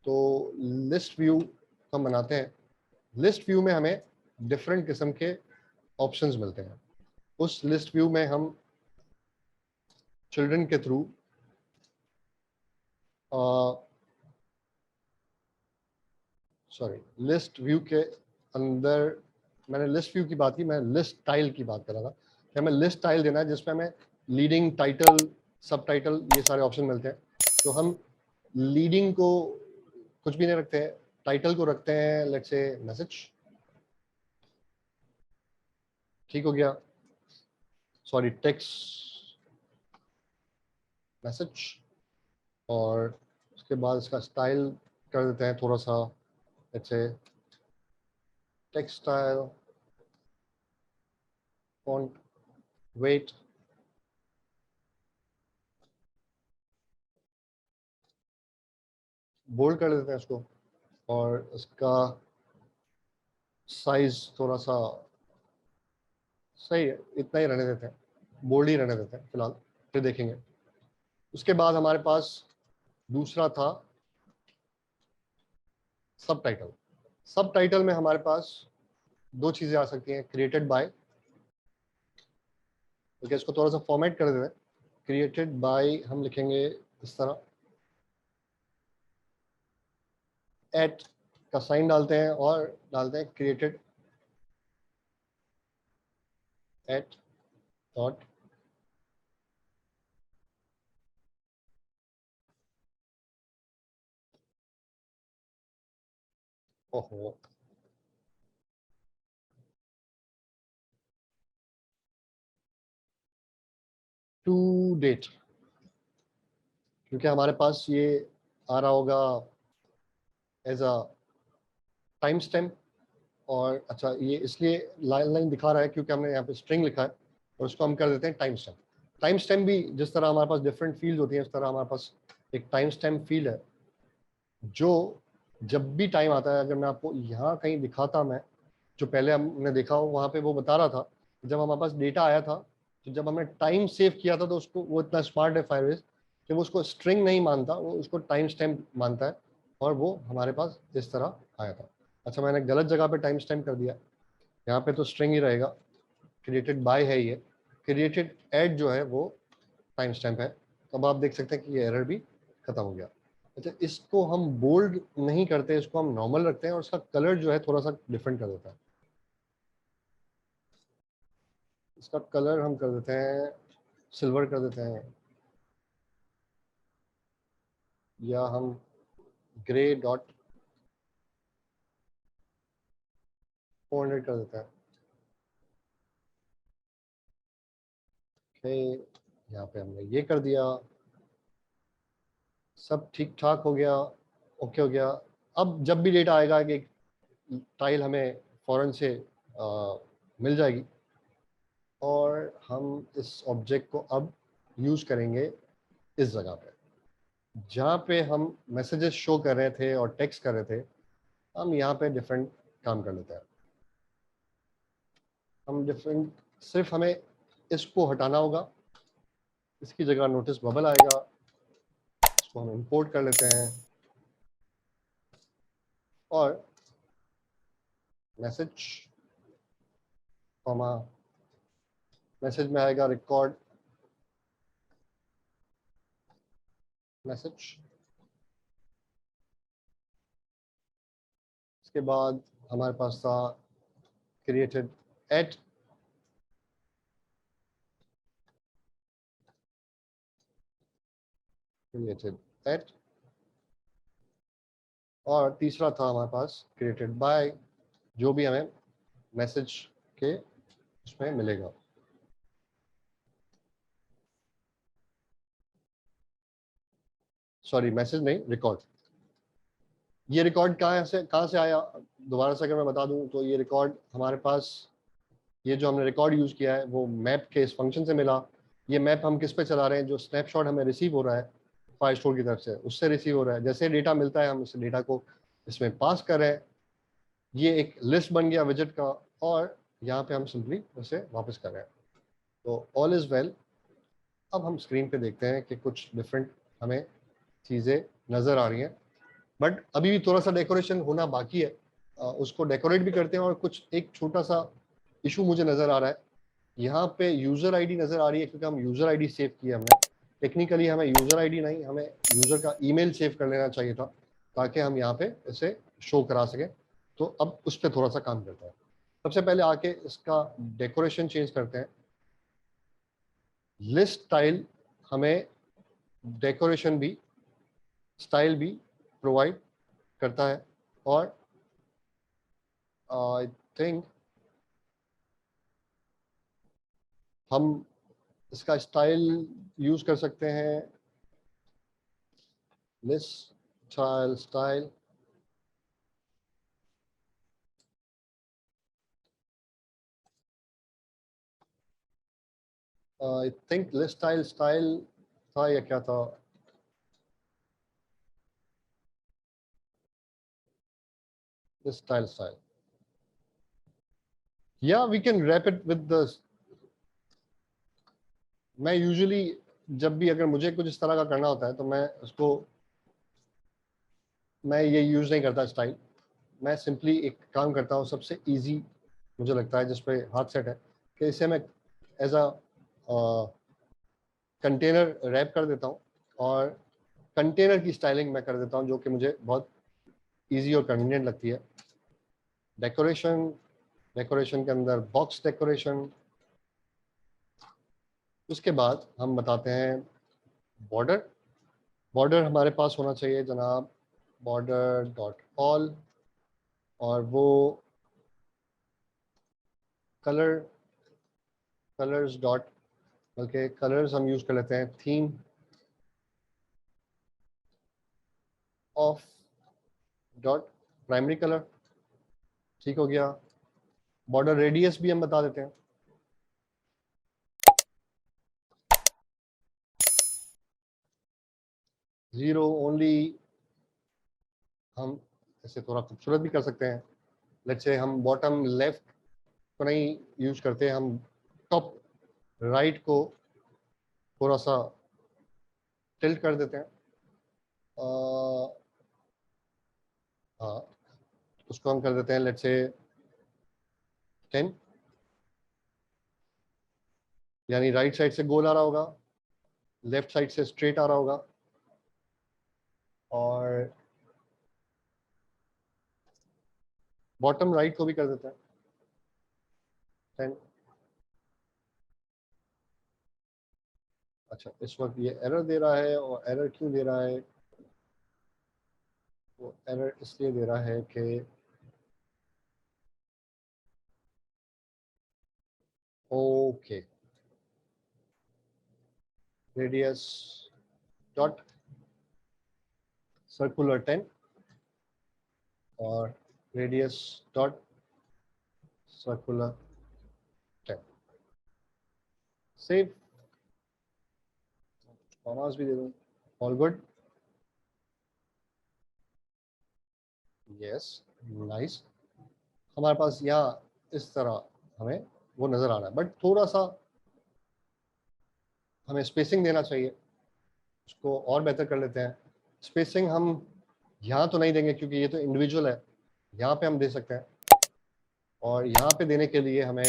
तो list view हम बनाते हैं। लिस्ट व्यू में हमें डिफरेंट किस्म के ऑप्शंस मिलते हैं। उस लिस्ट व्यू में हम चिल्ड्रन के थ्रू लिस्ट व्यू के अंदर, मैंने लिस्ट व्यू की बात की, मैं लिस्ट टाइल की बात कर रहा था कि हमें लिस्ट टाइल देना है जिसमें हमें लीडिंग, टाइटल, सब टाइटल, ये सारे ऑप्शन मिलते हैं। तो हम लीडिंग को कुछ भी नहीं रखते हैं, टाइटल को रखते हैं लेट्स से मैसेज। ठीक हो गया, सॉरी टेक्स्ट मैसेज। और उसके बाद इसका स्टाइल कर देते हैं थोड़ा सा, let's say text style, font weight, bold कर देते हैं इसको। और इसका साइज थोड़ा सा सही है, इतना ही रहने देते हैं, बोल्ड ही रहने देते हैं फिलहाल, फिर देखेंगे। उसके बाद हमारे पास दूसरा था सब टाइटल। सब टाइटल में हमारे पास दो चीजें आ सकती हैं, क्रिएटेड बाय, तो इसको थोड़ा सा फॉर्मेट कर देते हैं। क्रिएटेड बाय हम लिखेंगे इस तरह, एट का साइन डालते हैं और डालते हैं क्रिएटेड एट डॉट ओहो टू डेट, क्योंकि हमारे पास ये आ रहा होगा एज अ टाइम स्टैम्प। और अच्छा, ये इसलिए लाइन लाइन दिखा रहा है क्योंकि हमने यहाँ पे स्ट्रिंग लिखा है और उसको हम कर देते हैं टाइम स्टैम्प। टाइम स्टैम्प भी जिस तरह हमारे पास डिफरेंट फील्ड होती हैं, उस तरह हमारे पास एक टाइम स्टैम्प फील्ड है, जो जब भी टाइम आता है, अगर मैं आपको यहाँ कहीं दिखाता, मैं जो पहले हमने देखा हो वहाँ पे वो बता रहा था, जब हमारे पास डेटा आया था, तो जब हमने टाइम सेव किया था, तो उसको, वो इतना स्मार्ट है फायरबेस कि वो उसको स्ट्रिंग नहीं मानता, वो उसको टाइम स्टैम्प मानता है, और वो हमारे पास इस तरह आया था। अच्छा, मैंने गलत जगह पे टाइम स्टैम्प कर दिया, यहाँ पे तो स्ट्रिंग ही रहेगा, क्रिएटेड बाय है ये, क्रिएटेड एट जो है वो टाइम स्टैम्प है। तो अब आप देख सकते हैं कि ये एरर भी खत्म हो गया। अच्छा, इसको हम बोल्ड नहीं करते, इसको हम नॉर्मल रखते हैं और इसका कलर जो है थोड़ा सा डिफरेंट कर देता है। इसका कलर हम कर देते हैं सिल्वर कर देते हैं, या हम ग्रे डॉट 400 कर देते हैं। ओके, यहाँ पे हमने ये कर दिया, सब ठीक ठाक हो गया, ओके हो गया। अब जब भी डेटा आएगा कि टाइल हमें फौरन से मिल जाएगी, और हम इस ऑब्जेक्ट को अब यूज करेंगे इस जगह पे, जहाँ पे हम मैसेजेस शो कर रहे थे और टेक्स्ट कर रहे थे, हम यहाँ पे डिफरेंट काम कर लेते हैं। हम डिफरेंट, सिर्फ हमें इसको हटाना होगा, इसकी जगह नोटिस बबल आएगा, इसको हम इंपोर्ट कर लेते हैं, और मैसेज कॉमा, मैसेज में आएगा रिकॉर्ड मैसेज। इसके बाद हमारे पास था क्रिएटेड एट, क्रिएटेड एट, और तीसरा था हमारे पास क्रिएटेड बाय, जो भी हमें मैसेज के उसमें मिलेगा। सॉरी, मैसेज नहीं, रिकॉर्ड। ये रिकॉर्ड कहाँ से आया, दोबारा से अगर मैं बता दूं, तो ये रिकॉर्ड हमारे पास, ये जो हमने रिकॉर्ड यूज किया है वो मैप के इस फंक्शन से मिला। ये मैप हम किस पे चला रहे हैं, जो स्नैपशॉट हमें रिसीव हो रहा है फाइल स्टोर की तरफ से, उससे रिसीव हो रहा है। जैसे डेटा मिलता है हम उस डेटा को इसमें पास कर रहे हैं, ये एक लिस्ट बन गया विजेट का, और यहाँ पे हम सिंपली उसे वापस कर रहे हैं। तो ऑल इज वेल। अब हम स्क्रीन पे देखते हैं कि कुछ डिफरेंट हमें चीज़ें नज़र आ रही हैं। बट अभी भी थोड़ा सा डेकोरेशन होना बाकी है, उसको डेकोरेट भी करते हैं। और कुछ एक छोटा सा इशू मुझे नजर आ रहा है, यहाँ पे यूजर आईडी नजर आ रही है क्योंकि हम यूजर आईडी सेव किया हमने। टेक्निकली हमें यूजर आईडी नहीं, हमें यूजर का ईमेल सेव कर लेना चाहिए था ताकि हम यहाँ पे इसे शो करा सकें। तो अब उस पर थोड़ा सा काम करते हैं। सबसे पहले आके इसका डेकोरेशन चेंज करते हैं। लिस्ट स्टाइल हमें डेकोरेशन भी, स्टाइल भी प्रोवाइड करता है। और आई थिंक हम इसका स्टाइल यूज कर सकते हैं। List style I think list style था या क्या था? लिस्ट स्टाइल या we can wrap it with the. मैं यूजुअली जब भी अगर मुझे कुछ इस तरह का करना होता है तो मैं ये यूज नहीं करता स्टाइल। मैं सिंपली एक काम करता हूँ, सबसे इजी मुझे लगता है जिस पे हाथ सेट है, कि इसे मैं एज अ कंटेनर रैप कर देता हूँ और कंटेनर की स्टाइलिंग मैं कर देता हूँ, जो कि मुझे बहुत इजी और कन्वीनियंट लगती है। डेकोरेशन, डेकोरेशन के अंदर बॉक्स डेकोरेशन। उसके बाद हम बताते हैं बॉर्डर। बॉर्डर हमारे पास होना चाहिए जनाब बॉर्डर डॉट ऑल, और वो कलर, कलर्स डॉट, बल्कि कलर्स हम यूज कर लेते हैं theme of dot primary colour. ठीक हो गया। बॉर्डर रेडियस भी हम बता देते हैं। Zero only. हम इसे थोड़ा खूबसूरत भी कर सकते हैं। लेट्स से हम बॉटम लेफ्ट को नहीं यूज करते, हम टॉप राइट को थोड़ा सा टिल्ट कर देते हैं। हाँ, उसको हम कर देते हैं लेट्स से 10, यानी राइट साइड से गोल आ रहा होगा, लेफ्ट साइड से स्ट्रेट आ रहा होगा। और बॉटम राइट को भी कर देते हैं 10। अच्छा, इस वक्त ये एरर दे रहा है, और एरर क्यों दे रहा है? वो एरर इसलिए दे रहा है कि ओके, रेडियस डॉट सर्कुलर 10 और radius dot circular 10। Save, commas भी दे दूं। All good. Yes, nice. हमारे पास यहाँ इस तरह हमें वो नजर आ रहा है, बट थोड़ा सा हमें स्पेसिंग देना चाहिए। उसको और बेहतर कर लेते हैं। स्पेसिंग हम यहाँ तो नहीं देंगे क्योंकि ये तो इंडिविजुअल है, यहाँ पे हम दे सकते हैं। और यहाँ पे देने के लिए हमें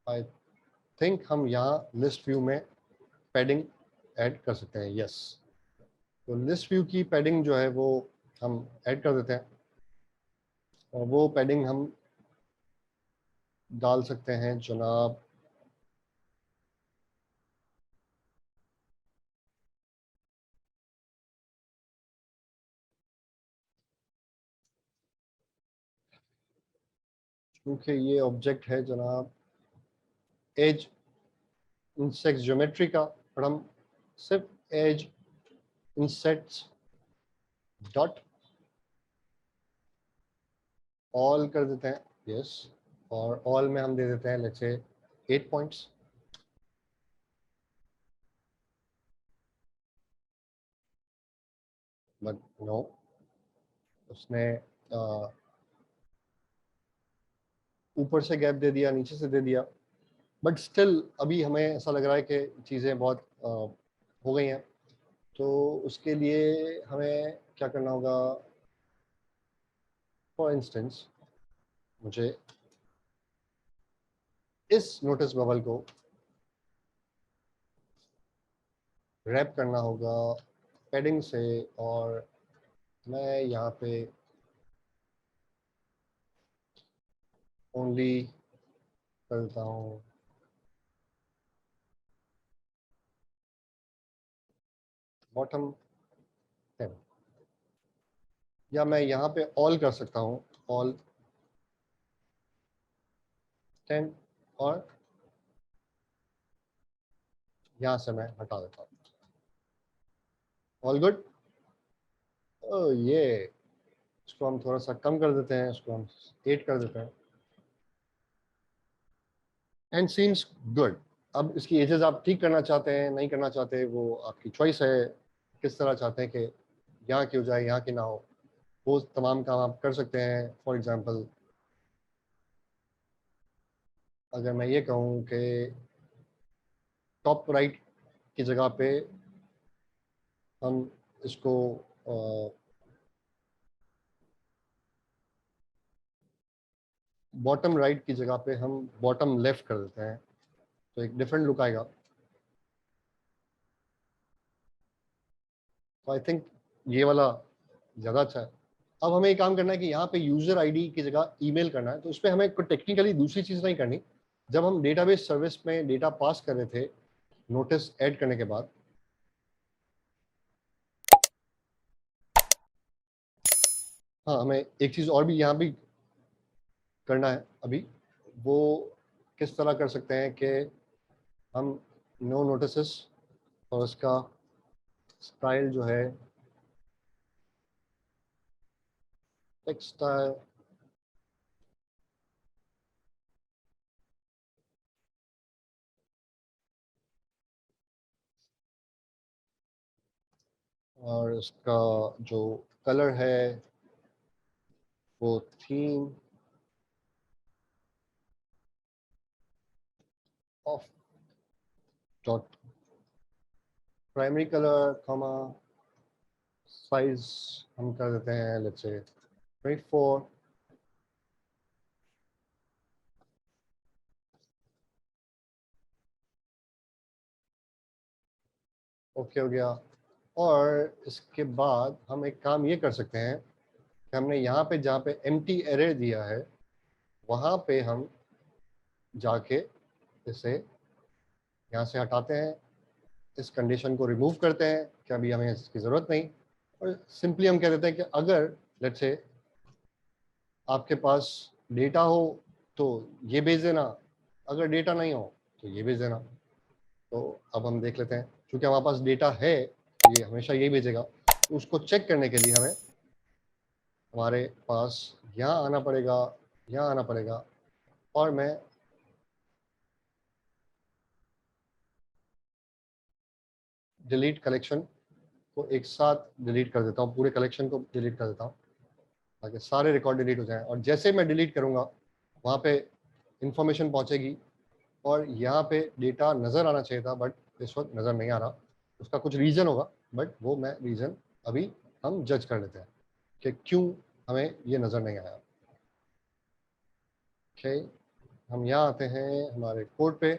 आई थिंक हम यहाँ लिस्ट व्यू में पैडिंग ऐड कर सकते हैं। यस, तो लिस्ट व्यू की पैडिंग जो है वो हम ऐड कर देते हैं, और वो पैडिंग हम डाल सकते हैं जनाब क्योंकि ये ऑब्जेक्ट है जनाब एज इंसेक्ट ज्योमेट्री का, और हम सिर्फ एज इंसेक्ट्स डॉट ऑल कर देते हैं। यस, और ऑल में हम दे देते हैं let's say 8 points. But no, उसने ऊपर से गैप दे दिया, नीचे से दे दिया। बट स्टिल अभी हमें ऐसा लग रहा है कि चीज़ें बहुत हो गई हैं। तो उसके लिए हमें क्या करना होगा? फॉर इंस्टेंस मुझे इस नोटिस बबल को रैप करना होगा पैडिंग से, और मैं यहाँ पे ओनली करता हूँ बॉटम 10, या मैं यहाँ पे ऑल कर सकता हूँ, ऑल 10, और यहाँ से मैं हटा देता हूँ। All good. ये इसको हम थोड़ा सा कम कर देते हैं, इसको हम 8 कर देते हैं, एंड सीम्स गुड। अब इसकी एजेस आप ठीक करना चाहते हैं नहीं करना चाहते, वो आपकी चॉइस है, किस तरह चाहते हैं कि यहाँ की हो जाए यहाँ की ना हो, वो तमाम काम आप कर सकते हैं। फॉर एग्जांपल अगर मैं ये कहूँ कि टॉप राइट की जगह पे हम इसको बॉटम राइट की जगह पे हम बॉटम लेफ्ट कर देते हैं, तो एक डिफरेंट लुक आएगा। तो आई थिंक ये वाला ज़्यादा अच्छा है। अब हमें एक काम करना है कि यहाँ पे यूजर आईडी की जगह ईमेल करना है, तो इस पर हमें कोई टेक्निकली दूसरी चीज़ नहीं करनी। जब हम डेटाबेस सर्विस में डेटा पास कर रहे थे नोटिस ऐड करने के बाद, हाँ हमें एक चीज़ और भी यहाँ भी करना है अभी। वो किस तरह कर सकते हैं कि हम नो नोटिस और उसका स्टाइल जो है टेक्स्ट स्टाइल, और इसका जो कलर है वो theme of dot primary colour comma size हम कर देते हैं लेट्स से 24। ओके हो गया। और इसके बाद हम एक काम ये कर सकते हैं कि हमने यहाँ पे जहाँ पे एम्प्टी एरे दिया है वहाँ पे हम जाके इसे यहाँ से हटाते हैं, इस कंडीशन को रिमूव करते हैं कि अभी हमें इसकी ज़रूरत नहीं, और सिंपली हम कह देते हैं कि अगर लेट्स से आपके पास डेटा हो तो ये भेज देना, अगर डेटा नहीं हो तो ये भेज देना। तो अब हम देख लेते हैं, क्योंकि हमारे पास डेटा है ये हमेशा यही भेजेगा। तो उसको चेक करने के लिए हमें हमारे पास यहाँ आना पड़ेगा, यहाँ आना पड़ेगा, और मैं डिलीट कलेक्शन को एक साथ डिलीट कर देता हूँ, पूरे कलेक्शन को डिलीट कर देता हूँ ताकि सारे रिकॉर्ड डिलीट हो जाएं। और जैसे मैं डिलीट करूँगा वहाँ पे इंफॉर्मेशन पहुँचेगी, और यहाँ पे डेटा नज़र आना चाहिए था बट इस वक्त नज़र नहीं आ रहा। उसका कुछ रीज़न होगा, बट वो मैं रीज़न अभी हम जज कर लेते हैं कि क्यों हमें ये नज़र नहीं आया। ओके, हम यहाँ आते हैं हमारे कोड पे,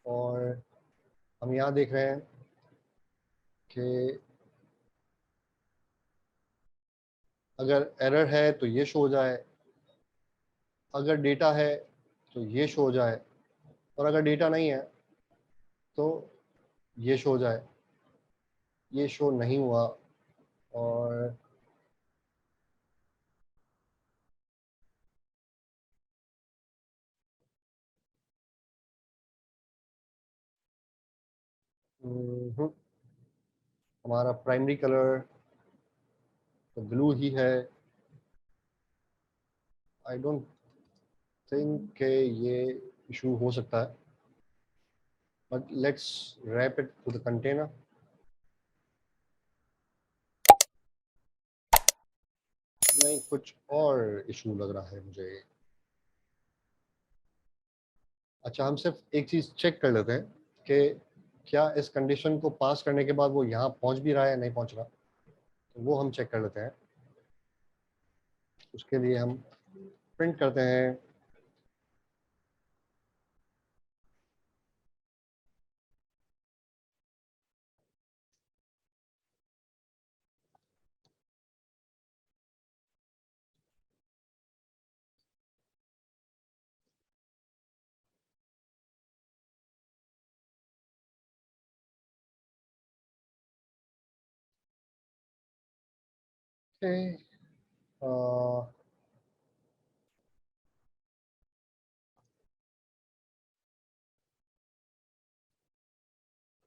और हम यहाँ देख रहे हैं कि अगर एरर है तो ये शो हो जाए, अगर डेटा है तो ये शो हो जाए, और अगर डेटा नहीं है तो ये शो हो जाए। ये शो नहीं हुआ, और हमारा प्राइमरी कलर तो ब्लू ही है। आई डोंट थिंक कि ये इशू हो सकता है, but let's wrap it to the container. नहीं, कुछ और इशू लग रहा है मुझे। अच्छा, हम सिर्फ एक चीज़ चेक कर लेते हैं कि क्या इस कंडीशन को पास करने के बाद वो यहाँ पहुंच भी रहा है या नहीं पहुंच रहा, तो वो हम चेक कर लेते हैं। उसके लिए हम प्रिंट करते हैं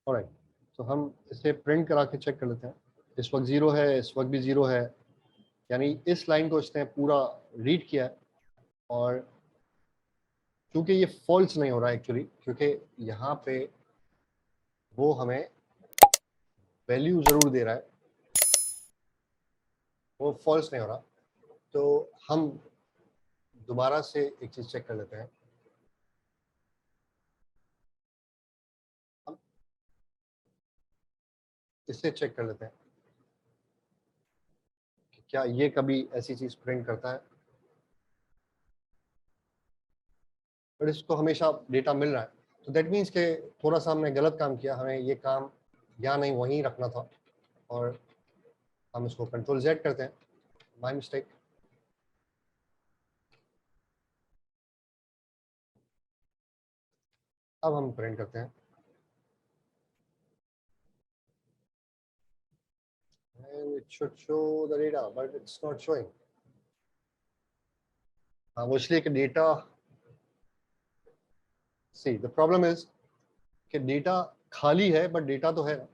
ऑलराइट। तो हम इसे प्रिंट करा के चेक कर लेते हैं। इस वक्त 0 है, इस वक्त भी 0 है, यानी इस लाइन को इसने पूरा रीड किया है। और क्योंकि ये फॉल्स नहीं हो रहा है एक्चुअली, क्योंकि यहाँ पे वो हमें वैल्यू ज़रूर दे रहा है, वो फॉल्स नहीं हो रहा, तो हम दोबारा से एक चीज़ चेक कर लेते हैं। हम इसे चेक कर लेते हैं कि क्या ये कभी ऐसी चीज़ प्रिंट करता है, बट इसको हमेशा डेटा मिल रहा है। तो दैट मीन्स के थोड़ा सा हमने गलत काम किया, हमें ये काम यहाँ नहीं वहीं रखना था, और हम इसको कंट्रोल Z करते हैं, माय मिस्टेक। अब हम प्रिंट करते हैं and it should show the data but it's not showing। हाँ, वो इसलिए कि data, see the problem is कि डेटा खाली है बट डेटा तो है ना।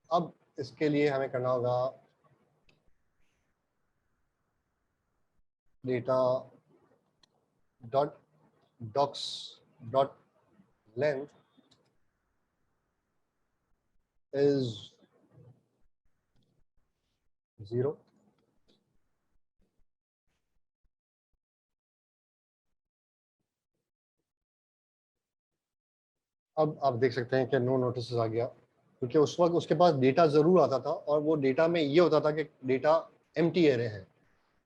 अब इसके लिए हमें करना होगा data dot docs dot length is 0। अब आप देख सकते हैं कि नो नोटिस आ गया, क्योंकि उस वक्त उसके पास डेटा ज़रूर आता था, और वो डेटा में ये होता था कि डेटा एम्प्टी एरे है,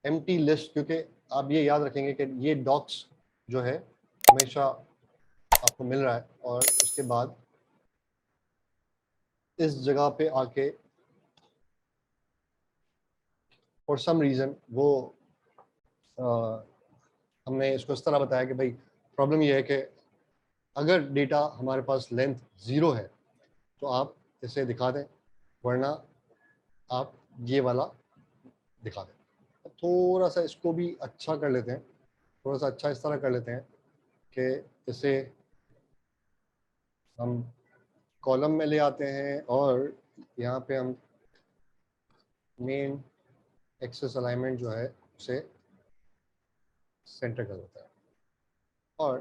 एम्प्टी लिस्ट। क्योंकि आप ये याद रखेंगे कि ये डॉक्स जो है हमेशा आपको मिल रहा है, और उसके बाद इस जगह पे आके फॉर सम रीज़न वो हमने इसको इस तरह बताया कि भाई प्रॉब्लम ये है कि अगर डेटा हमारे पास लेंथ 0 है तो आप इसे दिखा दें, वरना आप ये वाला दिखा दें। थोड़ा सा इसको भी अच्छा कर लेते हैं, थोड़ा सा अच्छा इस तरह कर लेते हैं कि इसे हम कॉलम में ले आते हैं, और यहाँ पे हम मेन एक्सेस अलाइनमेंट जो है उसे सेंटर कर देते हैं, और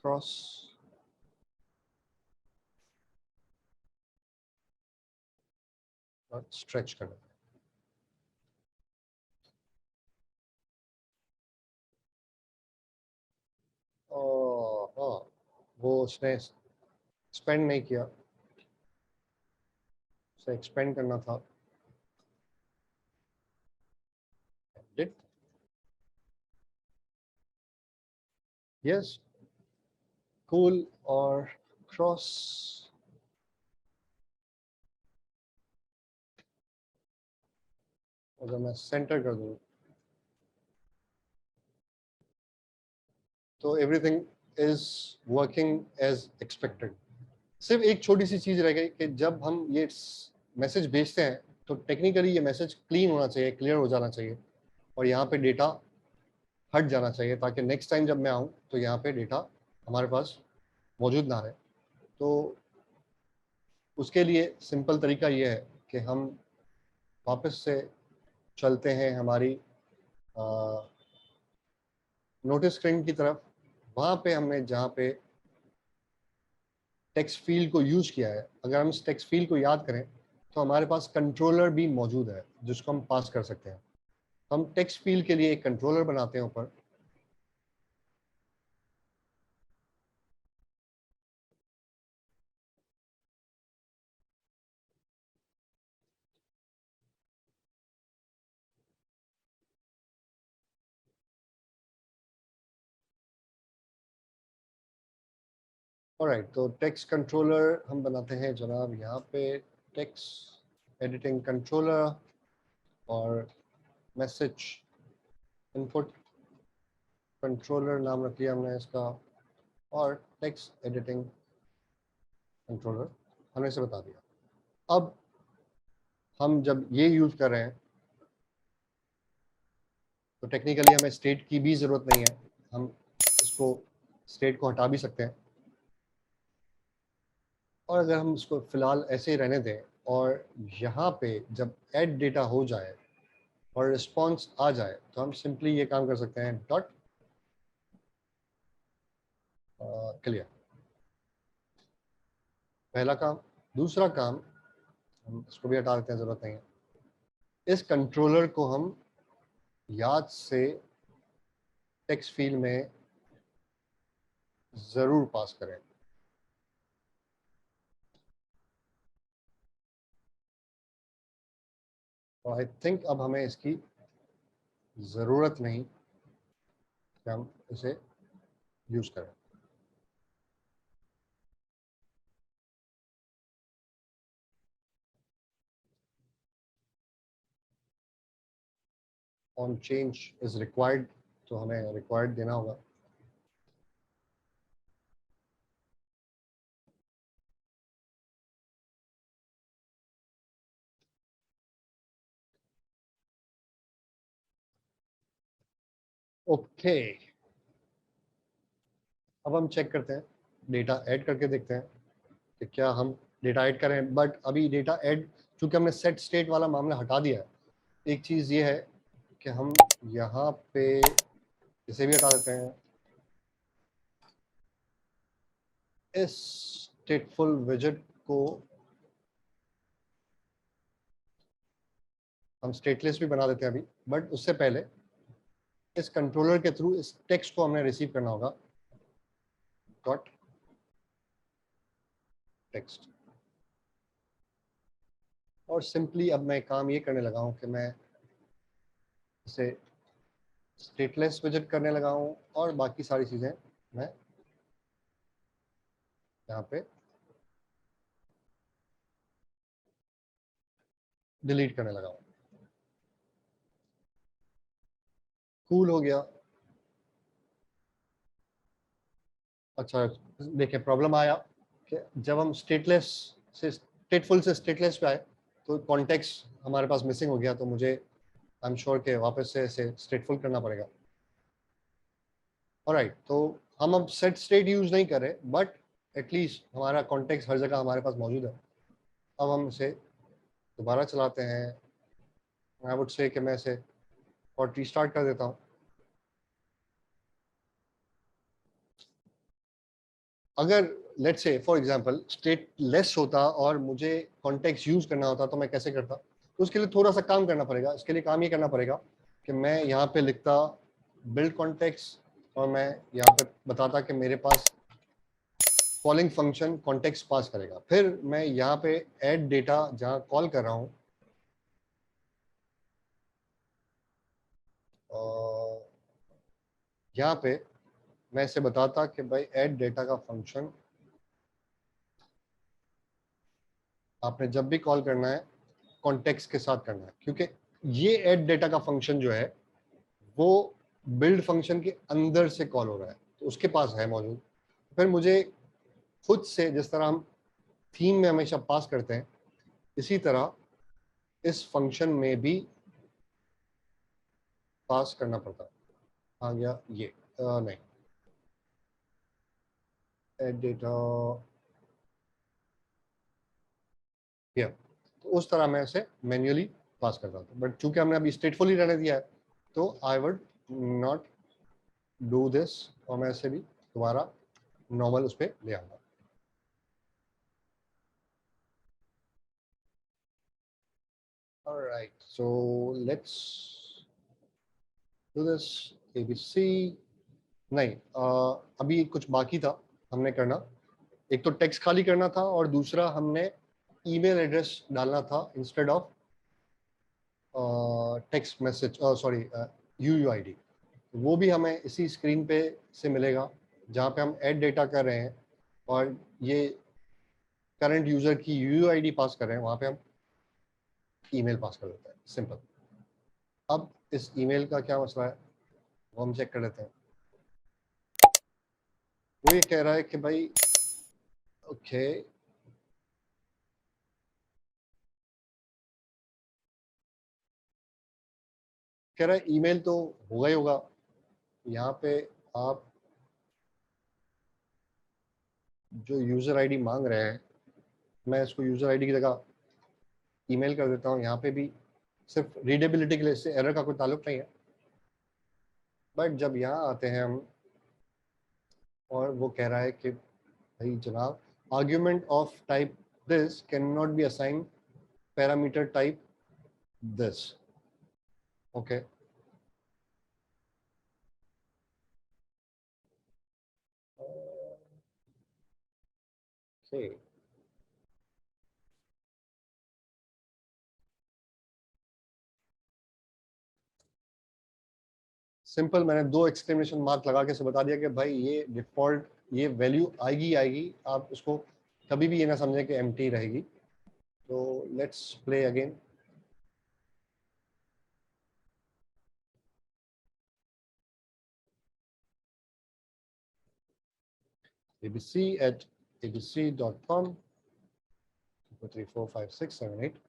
क्रॉस और स्ट्रेच कर देते हैं। और हाँ, वो उसने स्पेंड नहीं किया, उसे एक्सपेंड करना था। डिड यस, कूल और क्रॉस। अगर मैं सेंटर कर दूँ तो everything is working as expected. सिर्फ एक छोटी सी चीज़ रह गई कि जब हम ये मैसेज भेजते हैं तो टेक्निकली ये मैसेज क्लीन होना चाहिए, क्लियर हो जाना चाहिए, और यहाँ पे डेटा हट जाना चाहिए, ताकि नेक्स्ट टाइम जब मैं आऊँ तो यहाँ पे डेटा हमारे पास मौजूद ना रहे। तो उसके लिए सिंपल तरीका ये है कि हम वापस से चलते हैं हमारी नोटिस स्क्रीन की तरफ। वहाँ पे हमने जहाँ पे टेक्स्ट फील्ड को यूज किया है, अगर हम इस टेक्स्ट फील्ड को याद करें तो हमारे पास कंट्रोलर भी मौजूद है जिसको हम पास कर सकते हैं। हम टेक्स्ट फील्ड के लिए एक कंट्रोलर बनाते हैं ऊपर, ऑलराइट, तो टेक्स्ट कंट्रोलर हम बनाते हैं जनाब यहाँ पे, टेक्स्ट एडिटिंग कंट्रोलर और मैसेज इनपुट कंट्रोलर नाम रख लिया हमने इसका, और टेक्स्ट एडिटिंग कंट्रोलर हमने इसे बता दिया। अब हम जब ये यूज कर रहे हैं तो टेक्निकली हमें स्टेट की भी जरूरत नहीं है, हम इसको स्टेट को हटा भी सकते हैं। और अगर हम इसको फिलहाल ऐसे ही रहने दें और यहाँ पे जब ऐड डेटा हो जाए और रिस्पॉन्स आ जाए तो हम सिंपली ये काम कर सकते हैं, डॉट क्लियर, पहला काम। दूसरा काम, हम इसको भी हटा देते हैं, जरूरत नहीं है। इस कंट्रोलर को हम याद से टेक्स्ट फील्ड में जरूर पास करें। और आई थिंक अब हमें इसकी ज़रूरत नहीं कि हम इसे यूज़ करें। ऑन चेंज इज रिक्वायर्ड, तो हमें रिक्वायर्ड देना होगा। ओके, अब हम चेक करते हैं, डेटा ऐड करके देखते हैं कि क्या हम डेटा ऐड करें। बट अभी डेटा ऐड, चूंकि हमने सेट स्टेट वाला मामला हटा दिया है, एक चीज़ ये है कि हम यहाँ पे इसे भी हटा देते हैं। इस स्टेटफुल विजेट को हम स्टेटलेस भी बना देते हैं अभी, बट उससे पहले इस कंट्रोलर के थ्रू इस टेक्स्ट को हमने रिसीव करना होगा, डॉट टेक्स्ट। और सिंपली अब मैं काम ये करने लगा हूँ कि मैं इसे स्टेटलेस विजिट करने लगा हूँ और बाकी सारी चीज़ें मैं यहाँ पे डिलीट करने लगा हूँ। कूल हो गया। अच्छा, देखिए प्रॉब्लम आया कि जब हम स्टेटलेस से स्टेटफुल से स्टेटलेस पे आए तो कॉन्टेक्स्ट हमारे पास मिसिंग हो गया, तो मुझे आई एम श्योर के वापस से इसे स्टेटफुल करना पड़ेगा। ऑलराइट, तो हम अब सेट स्टेट यूज नहीं कर रहे, बट एटलीस्ट हमारा कॉन्टेक्स्ट हर जगह हमारे पास मौजूद है। अब हम इसे दोबारा चलाते हैं। आई वुड से कि मैं इसे और रीस्टार्ट कर देता हूँ। अगर let's say for example state less होता और मुझे कॉन्टेक्स्ट यूज करना होता तो मैं कैसे करता, तो उसके लिए थोड़ा सा काम करना पड़ेगा। इसके लिए काम ये करना पड़ेगा कि मैं यहाँ पे लिखता बिल्ड कॉन्टेक्स्ट और मैं यहाँ पे बताता कि मेरे पास कॉलिंग फंक्शन कॉन्टेक्स्ट पास करेगा। फिर मैं यहाँ पे ऐड डेटा जहाँ कॉल कर रहा हूँ, यहाँ पे मैं इसे बताता कि भाई ऐड डेटा का फंक्शन आपने जब भी कॉल करना है कॉन्टेक्स्ट के साथ करना है, क्योंकि ये ऐड डेटा का फंक्शन जो है वो बिल्ड फंक्शन के अंदर से कॉल हो रहा है, तो उसके पास है मौजूद। फिर मुझे खुद से, जिस तरह हम थीम में हमेशा पास करते हैं, इसी तरह इस फंक्शन में भी पास करना पड़ता है। आ गया ये नहीं, ऐड डेटा या, तो उस तरह मैं इसे मैन्युअली पास करता था। बट चूंकि हमने अभी स्टेटफुल ही रहने दिया है तो I would not do this, और मैं इसे भी दोबारा नॉर्मल उस पर ले आऊंगा। Alright, so let's do this ABC। नहीं, अभी कुछ बाकी था हमने करना। एक तो टेक्स्ट खाली करना था और दूसरा हमने ईमेल एड्रेस डालना था instead of text message, sorry UUID। वो भी हमें इसी स्क्रीन पे से मिलेगा जहाँ पे हम ऐड डेटा कर रहे हैं और ये करंट यूजर की यूआईडी पास कर रहे हैं, वहां पे हम ईमेल पास कर देते हैं, सिंपल। अब इस ईमेल का क्या मसला है वो हम चेक कर लेते हैं। वो ये कह रहा है कि भाई ओके, कह रहा है ईमेल तो होगा ही होगा। यहाँ पे आप जो यूजर आईडी मांग रहे हैं, मैं इसको यूजर आईडी की जगह ईमेल कर देता हूँ। यहाँ पे भी सिर्फ रीडेबिलिटी के लिए, इससे एरर का कोई ताल्लुक नहीं है। बट जब यहाँ आते हैं हम और वो कह रहा है कि भाई जनाब, argument of type this can not be assign parameter type this. Okay, simple मैंने 2 एक्सक्लेमेशन मार्क लगा के से बता दिया कि भाई ये डिफॉल्ट, ये वैल्यू आएगी आएगी, आप इसको कभी भी ये ना समझें कि एम्प्टी रहेगी। तो let's play again. abc@abc.com 3 4 5 6 7 8.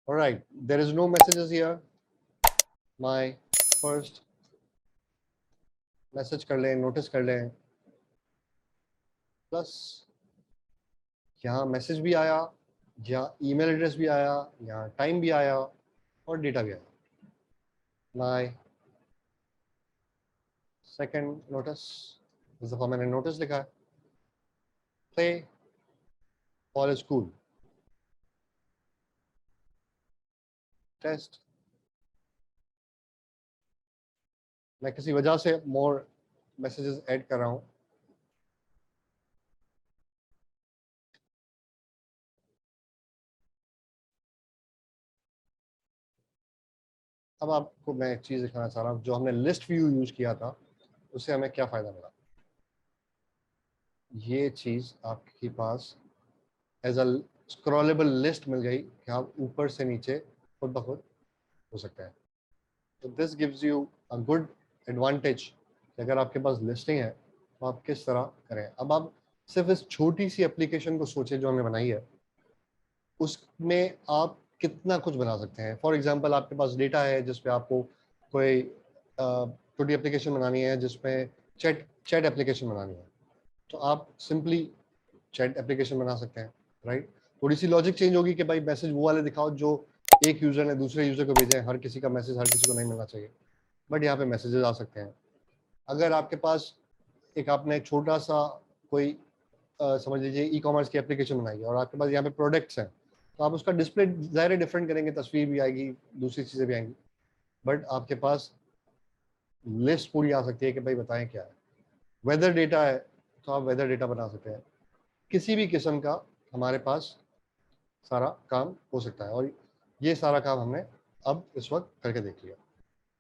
All right, there is no messages here. My first message कर लें, नोटिस कर लें, प्लस यहाँ मैसेज भी आया, यहाँ ईमेल एड्रेस भी आया, यहाँ टाइम भी आया और डेटा भी आया। माय सेकंड नोटिस, इस दफ़ा मैंने नोटिस लिखा है, play all is cool, test. मैं किसी वजह से मोर मैसेजेस ऐड कर रहा हूँ। अब आपको मैं एक चीज़ दिखाना चाह रहा हूँ, जो हमने लिस्ट व्यू यूज किया था उससे हमें क्या फ़ायदा मिला। ये चीज़ आपके पास एज अ स्क्रॉलेबल लिस्ट मिल गई कि आप ऊपर से नीचे खुद ब खुद हो सकता है। तो this gives you a good advantage. अगर आपके पास लिस्टिंग है तो आप किस तरह करें। अब आप सिर्फ इस छोटी सी एप्लीकेशन को सोचें जो हमने बनाई है, उसमें आप कितना कुछ बना सकते हैं। फॉर एग्जांपल आपके पास डेटा है जिसपे आपको कोई छोटी एप्लीकेशन बनानी है, जिसमें चैट चैट एप्लीकेशन बनानी है, तो आप सिंपली चैट एप्लीकेशन बना सकते हैं, राइट। थोड़ी सी लॉजिक चेंज होगी कि भाई मैसेज वो वाले दिखाओ जो एक यूजर ने दूसरे यूजर को भेजे हैं। हर किसी का मैसेज हर किसी को नहीं मिलना चाहिए, बट यहाँ पे मैसेजेस आ सकते हैं। अगर आपके पास एक आपने एक छोटा सा कोई समझ लीजिए ई कॉमर्स की एप्लीकेशन बनाई है और आपके पास यहाँ पे प्रोडक्ट्स हैं, तो आप उसका डिस्प्ले ज़ाहिर डिफरेंट करेंगे, तस्वीर भी आएगी, दूसरी चीज़ें भी आएंगी, बट आपके पास लिस्ट पूरी आ सकती है कि भाई बताएं क्या है। वेदर डेटा है तो आप वेदर डेटा बना सकते हैं। किसी भी किस्म का हमारे पास सारा काम हो सकता है, और ये सारा काम हमने अब इस वक्त करके देख लिया।